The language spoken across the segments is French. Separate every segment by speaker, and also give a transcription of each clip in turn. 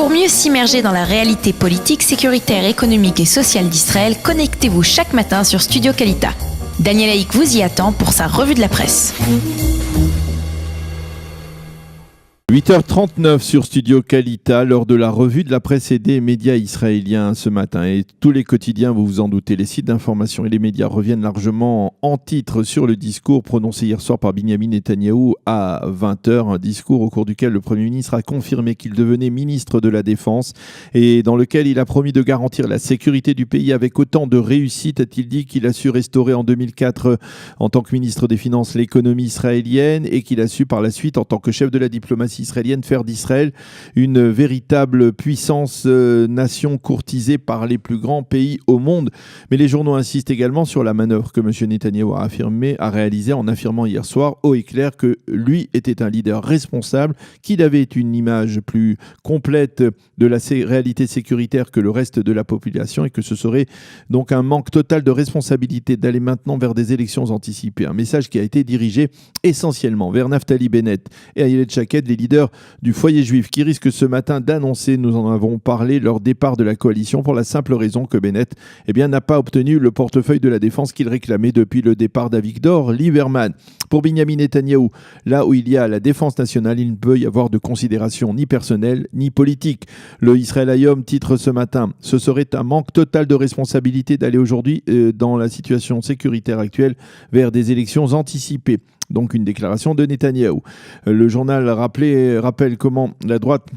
Speaker 1: Pour mieux s'immerger dans la réalité politique, sécuritaire, économique et sociale d'Israël, connectez-vous chaque matin sur Studio Kalita. Daniel Haïk vous y attend pour sa revue de la presse.
Speaker 2: 8h39 sur Studio Kalita, lors de la revue de la presse et des médias israéliens ce matin. Et tous les quotidiens, vous vous en doutez, les sites d'information et les médias reviennent largement en titre sur le discours prononcé hier soir par Binyamin Netanyahou à 20h. Un discours au cours duquel le Premier ministre a confirmé qu'il devenait ministre de la Défense et dans lequel il a promis de garantir la sécurité du pays avec autant de réussite. A-t-il dit qu'il a su restaurer en 2004 en tant que ministre des Finances l'économie israélienne et qu'il a su par la suite en tant que chef de la diplomatie israélienne faire d'Israël une véritable puissance nation courtisée par les plus grands pays au monde. Mais les journaux insistent également sur la manœuvre que M. Netanyahou a réalisée en affirmant hier soir haut et clair que lui était un leader responsable, qu'il avait une image plus complète de la réalité sécuritaire que le reste de la population et que ce serait donc un manque total de responsabilité d'aller maintenant vers des élections anticipées. Un message qui a été dirigé essentiellement vers Naftali Bennett et Ayelet Shaked, les leaders du foyer juif qui risquent ce matin d'annoncer, nous en avons parlé, leur départ de la coalition pour la simple raison que Bennett n'a pas obtenu le portefeuille de la défense qu'il réclamait depuis le départ d'Avigdor Lieberman. Pour Binyamin Netanyahou, là où il y a la défense nationale, il ne peut y avoir de considération ni personnelle ni politique. Le Israël Hayom titre ce matin « Ce serait un manque total de responsabilité d'aller aujourd'hui dans la situation sécuritaire actuelle vers des élections anticipées ». Donc une déclaration de Netanyahou. Le journal rappelle comment la droite...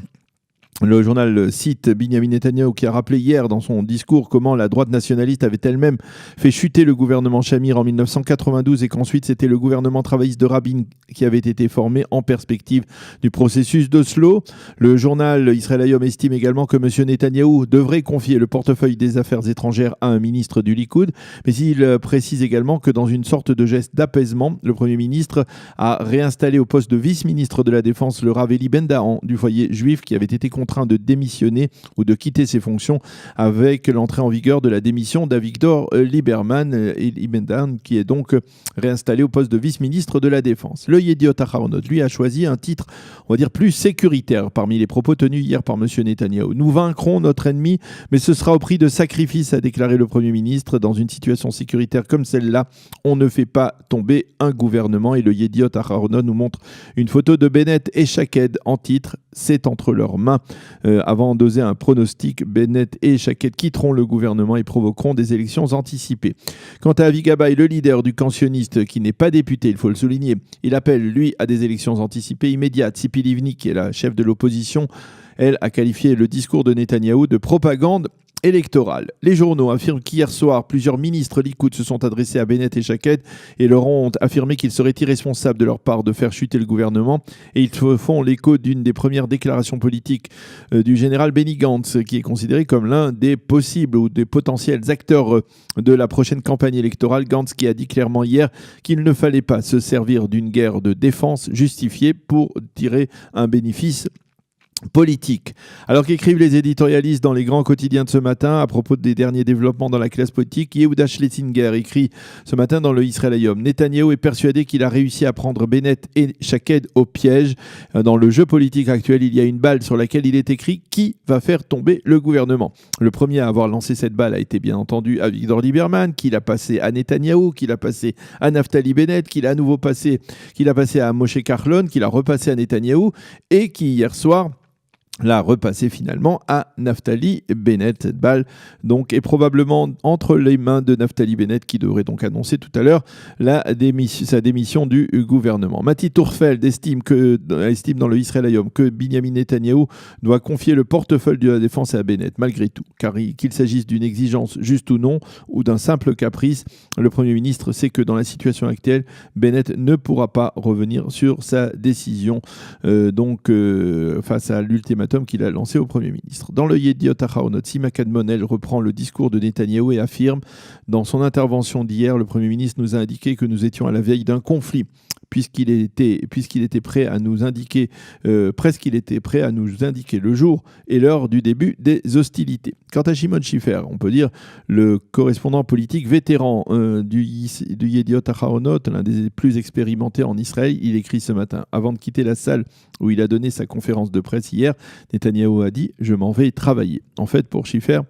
Speaker 2: Le journal cite Binyamin Netanyahou qui a rappelé hier dans son discours comment la droite nationaliste avait elle-même fait chuter le gouvernement Shamir en 1992 et qu'ensuite c'était le gouvernement travailliste de Rabin qui avait été formé en perspective du processus d'Oslo. Le journal Israël Hayom estime également que M. Netanyahou devrait confier le portefeuille des affaires étrangères à un ministre du Likoud, mais il précise également que dans une sorte de geste d'apaisement, le Premier ministre a réinstallé au poste de vice-ministre de la Défense le Rav Eli Ben-Dahan du foyer juif qui avait été contraint de démissionner ou de quitter ses fonctions avec l'entrée en vigueur de la démission d'Avigdor Lieberman et Ben-Dahan qui est donc réinstallé au poste de vice-ministre de la Défense. Le Yediot Aharonot, lui, a choisi un titre, on va dire, plus sécuritaire parmi les propos tenus hier par M. Netanyahou. Nous vaincrons notre ennemi, mais ce sera au prix de sacrifices, a déclaré le Premier ministre. Dans une situation sécuritaire comme celle-là, on ne fait pas tomber un gouvernement. Et le Yediot Aharonot nous montre une photo de Bennett et Shaked en titre « C'est entre leurs mains ». Avant d'oser un pronostic, Bennett et Shaked quitteront le gouvernement et provoqueront des élections anticipées. Quant à Avi Gabay, le leader du camp sioniste qui n'est pas député, il faut le souligner, il appelle lui à des élections anticipées immédiates. Tzipi Livni, qui est la chef de l'opposition, elle a qualifié le discours de Netanyahou de propagande électorale. Les journaux affirment qu'hier soir, plusieurs ministres Likoud se sont adressés à Bennett et Shaked et leur ont affirmé qu'il serait irresponsable de leur part de faire chuter le gouvernement. Et ils font l'écho d'une des premières déclarations politiques du général Benny Gantz, qui est considéré comme l'un des possibles ou des potentiels acteurs de la prochaine campagne électorale. Gantz qui a dit clairement hier qu'il ne fallait pas se servir d'une guerre de défense justifiée pour tirer un bénéfice politique. Alors qu'écrivent les éditorialistes dans les grands quotidiens de ce matin à propos des derniers développements dans la classe politique, Yehuda Schlesinger écrit ce matin dans le Israël Hayom: Netanyahou est persuadé qu'il a réussi à prendre Bennett et Shaked au piège. Dans le jeu politique actuel, il y a une balle sur laquelle il est écrit qui va faire tomber le gouvernement. Le premier à avoir lancé cette balle a été bien entendu Avigdor Lieberman, qui l'a passé à Netanyahou, qui l'a passé à Naftali Bennett, qui l'a à nouveau passé, qui l'a passé à Moshe Kahlon, qui l'a repassé à Netanyahou et qui hier soir l'a repassé finalement à Naftali Bennett. Cette balle donc est probablement entre les mains de Naftali Bennett qui devrait donc annoncer tout à l'heure sa démission du gouvernement. Mati Tourfeld estime dans le Israël Hayom que Binyamin Netanyahou doit confier le portefeuille de la défense à Bennett malgré tout, car qu'il s'agisse d'une exigence juste ou non ou d'un simple caprice, le Premier ministre sait que dans la situation actuelle, Bennett ne pourra pas revenir sur sa décision face à l'ultimatum qu'il a lancé au Premier ministre. Dans le Yediot Aharonot, Sima Kadmon reprend le discours de Netanyahou et affirme dans son intervention d'hier, le Premier ministre nous a indiqué que nous étions à la veille d'un conflit. puisqu'il était prêt à nous indiquer, presqu'il était prêt à nous indiquer le jour et l'heure du début des hostilités. Quant à Shimon Shifer, on peut dire le correspondant politique vétéran du Yediot Aharonot, l'un des plus expérimentés en Israël, il écrit ce matin, avant de quitter la salle où il a donné sa conférence de presse hier, Netanyahou a dit « Je m'en vais travailler ». En fait, pour Shifer,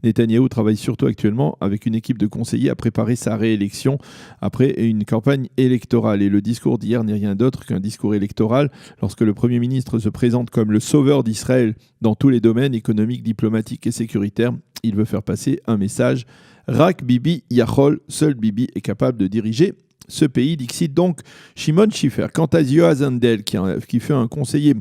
Speaker 2: Netanyahou travaille surtout actuellement avec une équipe de conseillers à préparer sa réélection après une campagne électorale. Et le discours d'hier n'est rien d'autre qu'un discours électoral. Lorsque le Premier ministre se présente comme le sauveur d'Israël dans tous les domaines économiques, diplomatiques et sécuritaires, il veut faire passer un message. Rak Bibi Yachol, seul Bibi est capable de diriger ce pays, dixit donc Shimon Shifer. Quant à Yoaz Handel, qui fut un conseiller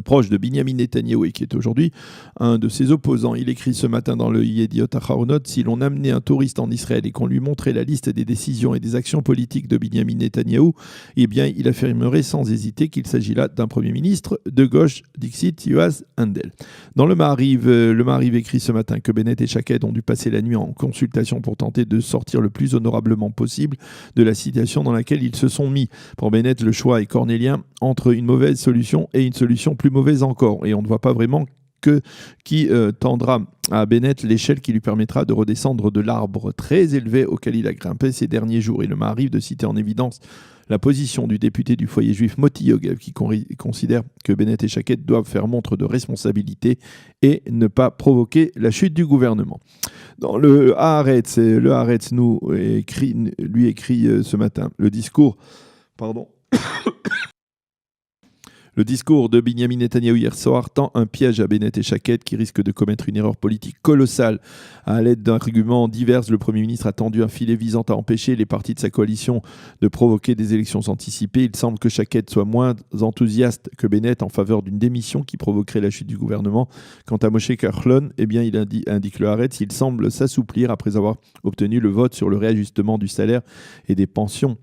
Speaker 2: proche de Binyamin Netanyahou et qui est aujourd'hui un de ses opposants. Il écrit ce matin dans le Yediot Aharonot, si l'on amenait un touriste en Israël et qu'on lui montrait la liste des décisions et des actions politiques de Binyamin Netanyahou, eh bien, il affirmerait sans hésiter qu'il s'agit là d'un Premier ministre de gauche, dixit Yoaz Handel. Dans le Maariv écrit ce matin que Bennett et Shaked ont dû passer la nuit en consultation pour tenter de sortir le plus honorablement possible de la situation dans laquelle ils se sont mis. Pour Bennett, le choix est cornélien entre une mauvaise solution et une solution plus mauvaise encore. Et on ne voit pas vraiment qui tendra à Bennett l'échelle qui lui permettra de redescendre de l'arbre très élevé auquel il a grimpé ces derniers jours. Et le m'arrive de citer en évidence la position du député du foyer juif Moti Yogev qui considère que Bennett et Shaked doivent faire montre de responsabilité et ne pas provoquer la chute du gouvernement. Dans le Haaretz lui écrit ce matin le discours de Binyamin Netanyahou hier soir tend un piège à Bennett et Shaked qui risquent de commettre une erreur politique colossale. À l'aide d'arguments divers, le Premier ministre a tendu un filet visant à empêcher les partis de sa coalition de provoquer des élections anticipées. Il semble que Shaked soit moins enthousiaste que Bennett en faveur d'une démission qui provoquerait la chute du gouvernement. Quant à Moshe Kahlon, eh bien, il indique le Haaretz, il semble s'assouplir après avoir obtenu le vote sur le réajustement du salaire et des pensions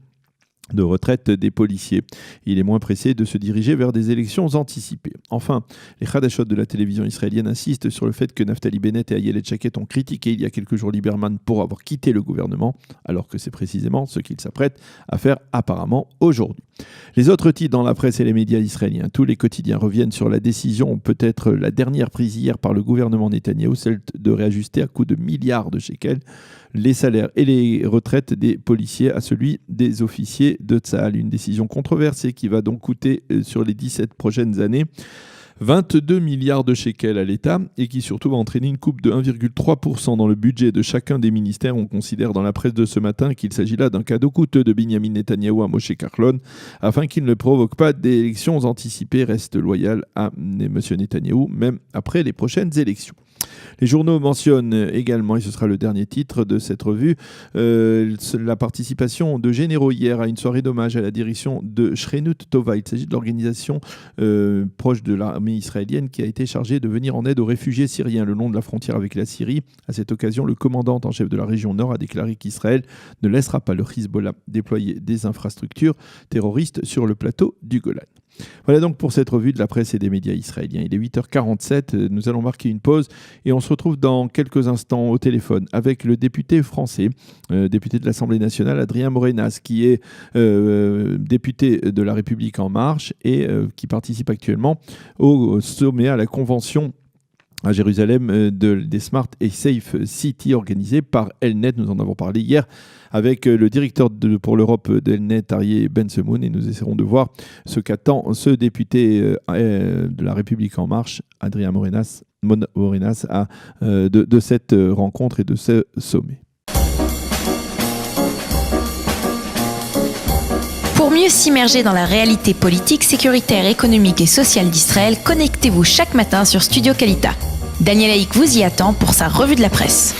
Speaker 2: de retraite des policiers. Il est moins pressé de se diriger vers des élections anticipées. Enfin, les Hadashot de la télévision israélienne insistent sur le fait que Naftali Bennett et Ayelet Shaked ont critiqué il y a quelques jours Lieberman pour avoir quitté le gouvernement, alors que c'est précisément ce qu'il s'apprête à faire apparemment aujourd'hui. Les autres titres dans la presse et les médias israéliens, tous les quotidiens reviennent sur la décision, peut-être la dernière prise hier par le gouvernement Netanyahou, celle de réajuster à coups de milliards de shekels les salaires et les retraites des policiers à celui des officiers de Tsahal. Une décision controversée qui va donc coûter sur les 17 prochaines années 22 milliards de shekels à l'État et qui surtout va entraîner une coupe de 1,3% dans le budget de chacun des ministères. On considère dans la presse de ce matin qu'il s'agit là d'un cadeau coûteux de Binyamin Netanyahou à Moshe Kahlon afin qu'il ne provoque pas d'élections anticipées, reste loyal à M. Netanyahou même après les prochaines élections. Les journaux mentionnent également, et ce sera le dernier titre de cette revue, la participation de généraux hier à une soirée d'hommage à la direction de Shrenut Tova. Il s'agit de l'organisation proche de l'armée israélienne qui a été chargée de venir en aide aux réfugiés syriens le long de la frontière avec la Syrie. À cette occasion, le commandant en chef de la région Nord a déclaré qu'Israël ne laissera pas le Hezbollah déployer des infrastructures terroristes sur le plateau du Golan. Voilà donc pour cette revue de la presse et des médias israéliens. Il est 8h47, nous allons marquer une pause et on se retrouve dans quelques instants au téléphone avec le député français, député de l'Assemblée nationale, Adrien Morenas, qui est député de La République En Marche et qui participe actuellement au sommet à la convention à Jérusalem des Smart et Safe City organisée par Elnet. Nous en avons parlé hier avec le directeur pour l'Europe d'Elnet, Arié Ben-Semoun, et nous essaierons de voir ce qu'attend ce député de La République En Marche, Adrien Morenas, de cette rencontre et de ce sommet.
Speaker 1: Pour mieux s'immerger dans la réalité politique, sécuritaire, économique et sociale d'Israël, connectez-vous chaque matin sur Studio Kalita. Daniel Haïk vous y attend pour sa revue de la presse.